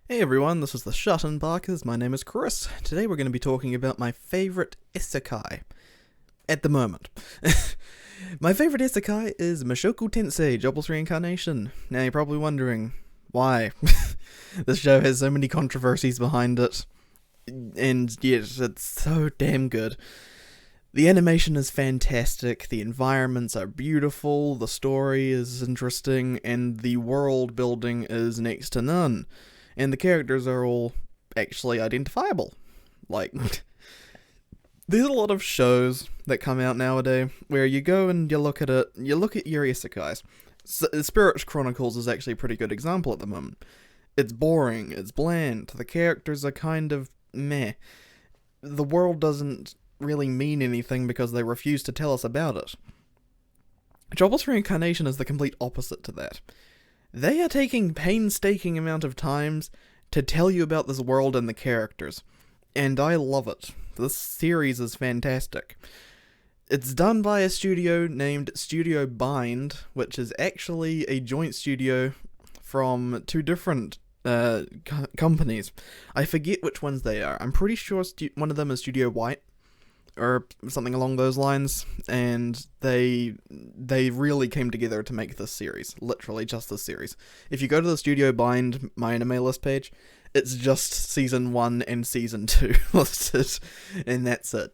Hey everyone, this is the ShutInBakas. My name is Chris. Today we're going to be talking about my favourite isekai at the moment. My favourite isekai is Mushoku Tensei, Jobless Reincarnation. Now you're probably wondering, why? This show has so many controversies behind it, and yet it's so damn good. The animation is fantastic, the environments are beautiful, the story is interesting, and the world building is next to none. And the characters are all actually identifiable. Like, there's a lot of shows that come out nowadays where you go and you look at it, you look at your isekais. Spirit Chronicles is actually a pretty good example at the moment. It's boring, it's bland, the characters are kind of meh. The world doesn't really mean anything because they refuse to tell us about it. Jobless Reincarnation is the complete opposite to that. They are taking painstaking amount of times to tell you about this world and the characters, and I love it. This series is fantastic. It's done by a studio named Studio Bind, which is actually a joint studio from two different companies. I forget which ones they are. I'm pretty sure one of them is Studio White, or something along those lines, and they really came together to make this series. Literally just this series. If you go to the Studio Bind My Anime List page, it's just Season 1 and Season 2 listed, and that's it.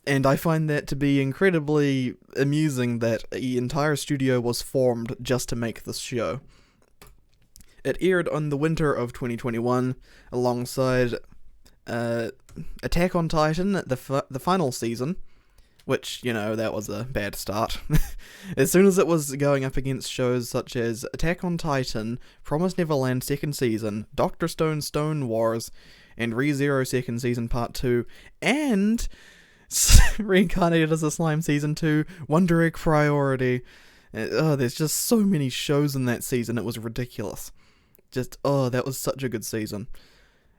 And I find that to be incredibly amusing that the entire studio was formed just to make this show. It aired on the winter of 2021, alongside Attack on Titan, the final season, which, that was a bad start. As soon as it was going up against shows such as Attack on Titan, Promised Neverland second season, Dr. Stone Stone Wars, and ReZero second season part 2, and Reincarnated as a Slime season 2, Wonder Egg Priority. There's just so many shows in that season, it was ridiculous. That was such a good season.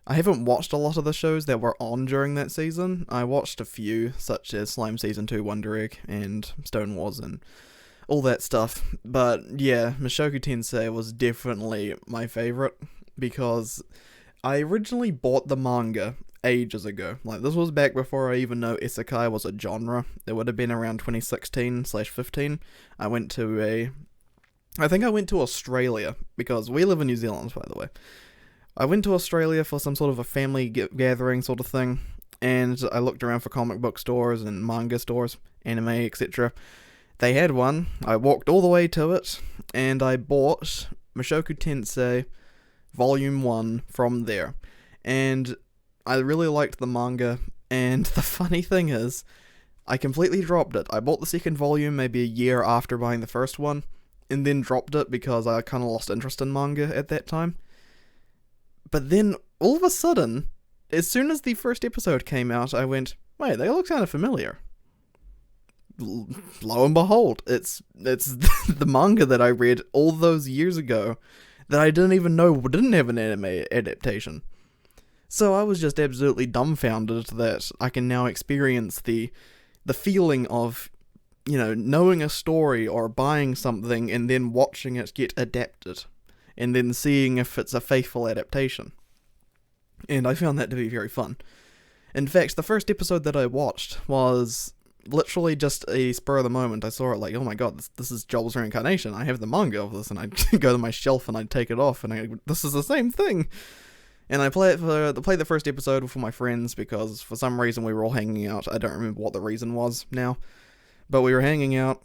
I haven't watched a lot of the shows that were on during that season. I watched a few, such as Slime Season 2, Wonder Egg, and Stone Wars, and all that stuff. But yeah, Mushoku Tensei was definitely my favourite, because I originally bought the manga ages ago. Like, this was back before I even know isekai was a genre. It would have been around 2016/15. I think I went to Australia, because we live in New Zealand, by the way. I went to Australia for some sort of a family gathering sort of thing, and I looked around for comic book stores and manga stores, anime, etc. They had one. I walked all the way to it, and I bought Mushoku Tensei Volume 1 from there. And I really liked the manga, and the funny thing is, I completely dropped it. I bought the second volume maybe a year after buying the first one, and then dropped it because I kind of lost interest in manga at that time. But then, all of a sudden, as soon as the first episode came out, I went, wait, they look kind of familiar. Lo and behold, it's the manga that I read all those years ago that I didn't even know didn't have an anime adaptation. So I was just absolutely dumbfounded that I can now experience the feeling of, knowing a story or buying something and then watching it get adapted, and then seeing if it's a faithful adaptation. And I found that to be very fun. In fact, the first episode that I watched was literally just a spur of the moment. I saw it like, oh my god, this is Jobless Reincarnation. I have the manga of this, and I'd go to my shelf and I'd take it off, and this is the same thing. And I played the first episode for my friends, because for some reason we were all hanging out. I don't remember what the reason was now. But we were hanging out.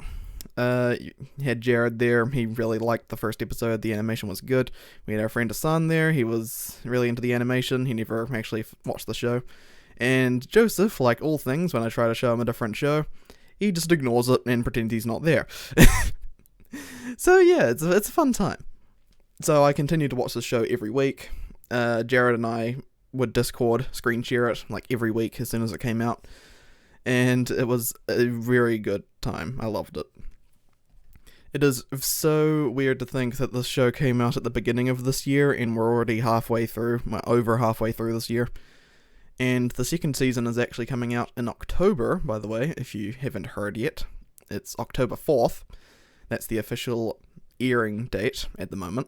Had Jared there. He really liked the first episode. The animation was good. We had our friend Hassan there. He was really into the animation. He never actually watched the show. And Joseph, like all things, when I try to show him a different show, he just ignores it and pretends he's not there. So yeah, it's a fun time. So I continued to watch the show every week. Jared and I would Discord screen share it like every week as soon as it came out. And it was a very good time. I loved it. It is so weird to think that this show came out at the beginning of this year, and we're already over halfway through this year. And the second season is actually coming out in October, by the way, if you haven't heard yet. It's October 4th. That's the official airing date at the moment.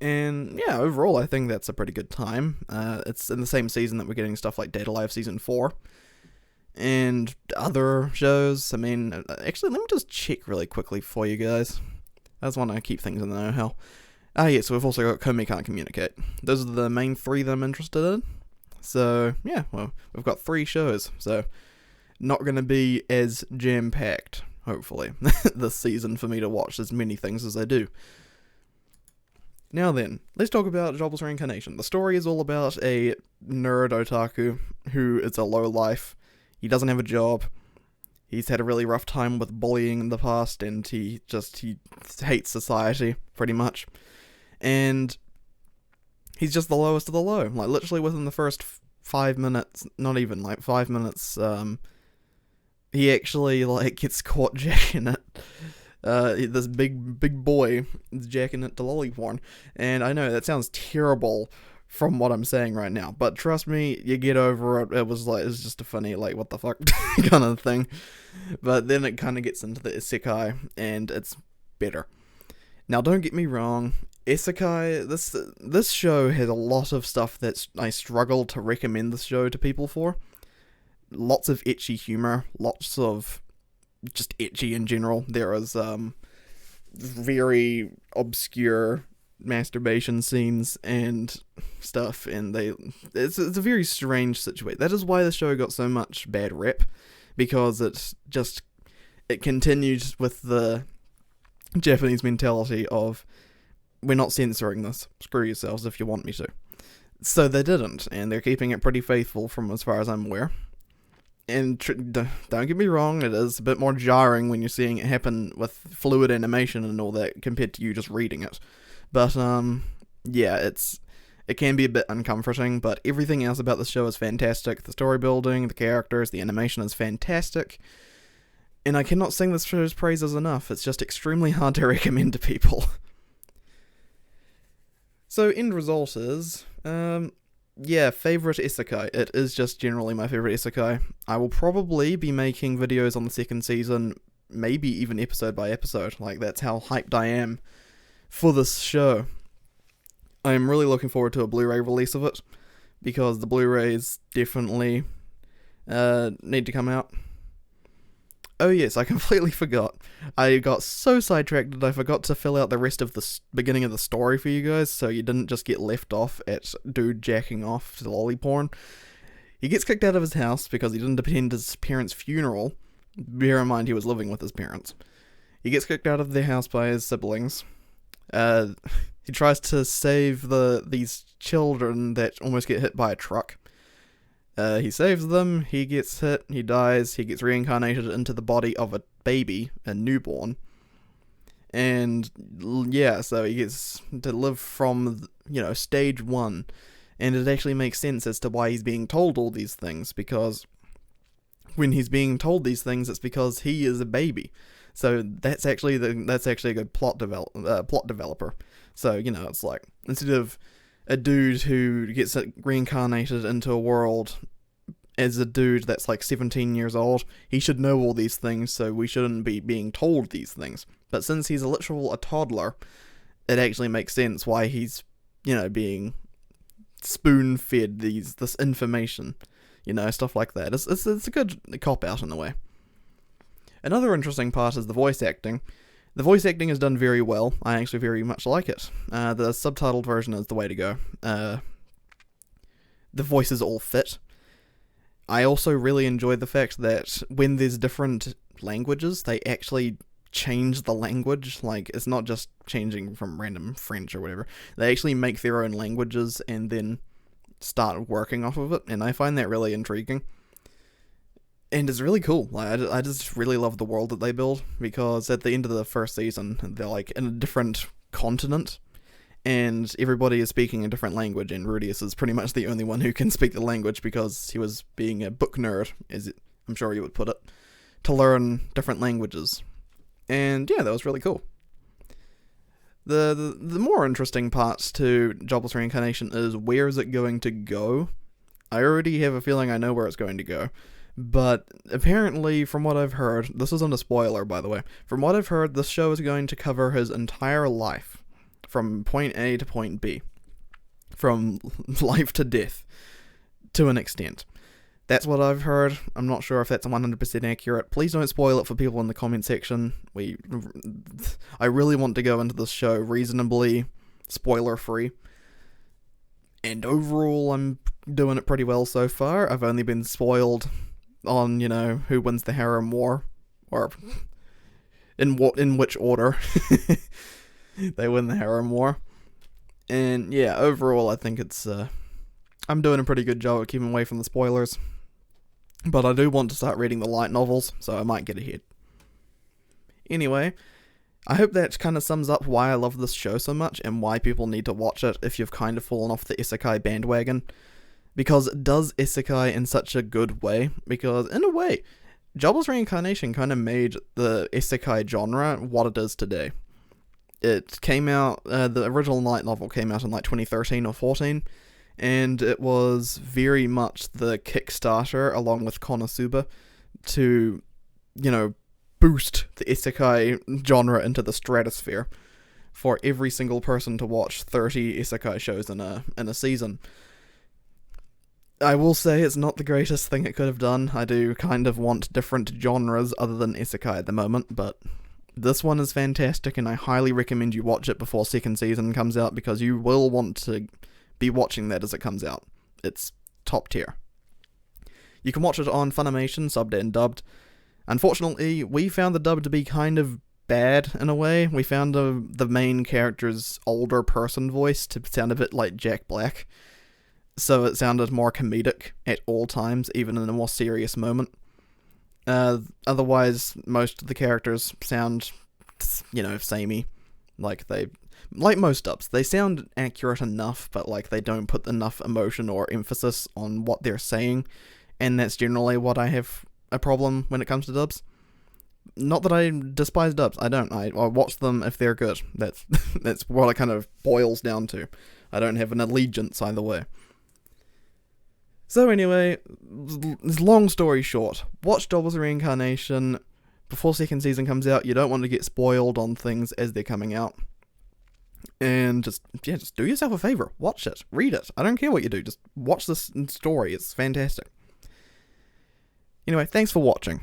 And yeah, overall I think that's a pretty good time. It's in the same season that we're getting stuff like Dead Alive Season 4. And other shows. I mean, actually, let me just check really quickly for you guys. I just want to keep things in the know-how. Yeah, so we've also got Komi Can't Communicate. Those are the main 3 that I'm interested in. So, yeah, well, we've got 3 shows. So, not going to be as jam-packed, hopefully, this season for me to watch as many things as I do. Now then, let's talk about Jobless Reincarnation. The story is all about a nerd otaku who is a lowlife. He doesn't have a job. He's had a really rough time with bullying in the past, and he hates society, pretty much. And he's just the lowest of the low. Like, literally within the first 5 minutes, not even, 5 minutes, he actually, gets caught jacking it. This big boy is jacking it to lolly porn. And I know, that sounds terrible from what I'm saying right now, but trust me, you get over it. It's just a funny, what the fuck kind of thing. But then it kind of gets into the isekai, and it's better. Now, don't get me wrong, isekai, this show has a lot of stuff that I struggle to recommend this show to people for. Lots of ecchi humor, lots of just ecchi in general. There is very obscure masturbation scenes and stuff, and it's a very strange situation. That is why the show got so much bad rep, because it continues with the Japanese mentality of, we're not censoring this, screw yourselves if you want me to. So they didn't, and they're keeping it pretty faithful from as far as I'm aware. And don't get me wrong, it is a bit more jarring when you're seeing it happen with fluid animation and all that compared to you just reading it. But, yeah, it can be a bit uncomforting, but everything else about the show is fantastic. The story building, the characters, the animation is fantastic. And I cannot sing this show's praises enough. It's just extremely hard to recommend to people. So, end result is, yeah, favourite isekai. It is just generally my favourite isekai. I will probably be making videos on the second season, maybe even episode by episode. That's how hyped I am for this show. I am really looking forward to a Blu-ray release of it, because the Blu-rays definitely need to come out. Oh yes, I completely forgot. I got so sidetracked that I forgot to fill out the rest of the beginning of the story for you guys, so you didn't just get left off at dude jacking off to lolly porn. He gets kicked out of his house because he didn't attend his parents' funeral. Bear in mind, he was living with his parents. He gets kicked out of their house by his siblings. He tries to save these children that almost get hit by a truck. He saves them, he gets hit, he dies, he gets reincarnated into the body of a baby, a newborn. And, yeah, so he gets to live from, stage 1. And it actually makes sense as to why he's being told all these things, because when he's being told these things, it's because he is a baby. So that's actually a good plot developer. So, it's like, instead of a dude who gets reincarnated into a world as a dude that's 17 years old, he should know all these things, so we shouldn't be being told these things. But since he's a toddler, it actually makes sense why he's, being spoon-fed this information, stuff like that. It's a good cop-out in a way. Another interesting part is the voice acting. The voice acting is done very well. I actually very much like it. The subtitled version is the way to go. The voices all fit. I also really enjoy the fact that when there's different languages, they actually change the language. It's not just changing from random French or whatever. They actually make their own languages and then start working off of it, and I find that really intriguing. And it's really cool. I just really love the world that they build, because at the end of the first season, they're in a different continent, and everybody is speaking a different language, and Rudius is pretty much the only one who can speak the language, because he was being a book nerd, I'm sure you would put it, to learn different languages. And yeah, that was really cool. The more interesting parts to Jobless Reincarnation is, where is it going to go? I already have a feeling I know where it's going to go. But apparently, from what I've heard, this isn't a spoiler, by the way, from what I've heard, this show is going to cover his entire life, from point A to point B, from life to death, to an extent. That's what I've heard. I'm not sure if that's 100% accurate. Please don't spoil it for people in the comment section. I really want to go into this show reasonably spoiler-free. And overall, I'm doing it pretty well so far. I've only been spoiled on, who wins the harem war, or in which order they win the harem war. And yeah, overall, I think it's I'm doing a pretty good job of keeping away from the spoilers. But I do want to start reading the light novels, so I might get ahead. Anyway, I hope that kind of sums up why I love this show so much, and why people need to watch it if you've kind of fallen off the isekai bandwagon. Because it does isekai in such a good way, because in a way, Jobless Reincarnation kind of made the isekai genre what it is today. It came out, the original light novel came out in like 2013 or 14, and it was very much the Kickstarter, along with Konosuba, to, boost the isekai genre into the stratosphere for every single person to watch 30 isekai shows in a season. I will say it's not the greatest thing it could have done. I do kind of want different genres other than isekai at the moment, but this one is fantastic, and I highly recommend you watch it before second season comes out, because you will want to be watching that as it comes out. It's top tier. You can watch it on Funimation, subbed and dubbed. Unfortunately, we found the dub to be kind of bad in a way. We found the main character's older person voice to sound a bit like Jack Black, so it sounded more comedic at all times, even in a more serious moment. Otherwise, most of the characters sound, samey. Like most dubs, they sound accurate enough, but they don't put enough emotion or emphasis on what they're saying, and that's generally what I have a problem when it comes to dubs. Not that I despise dubs, I don't. I watch them if they're good. That's what it kind of boils down to. I don't have an allegiance either way. So anyway, long story short, watch Jobless Reincarnation before second season comes out. You don't want to get spoiled on things as they're coming out. And just do yourself a favor. Watch it. Read it. I don't care what you do. Just watch this story. It's fantastic. Anyway, thanks for watching.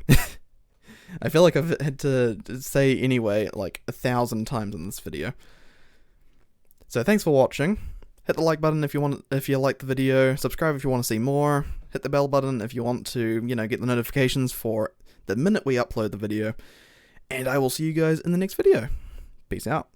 I feel like I've had to say anyway 1,000 times in this video. So thanks for watching. Hit the like button if you like the video. Subscribe if you want to see more. Hit the bell button if you want to, get the notifications for the minute we upload the video. And I will see you guys in the next video. Peace out.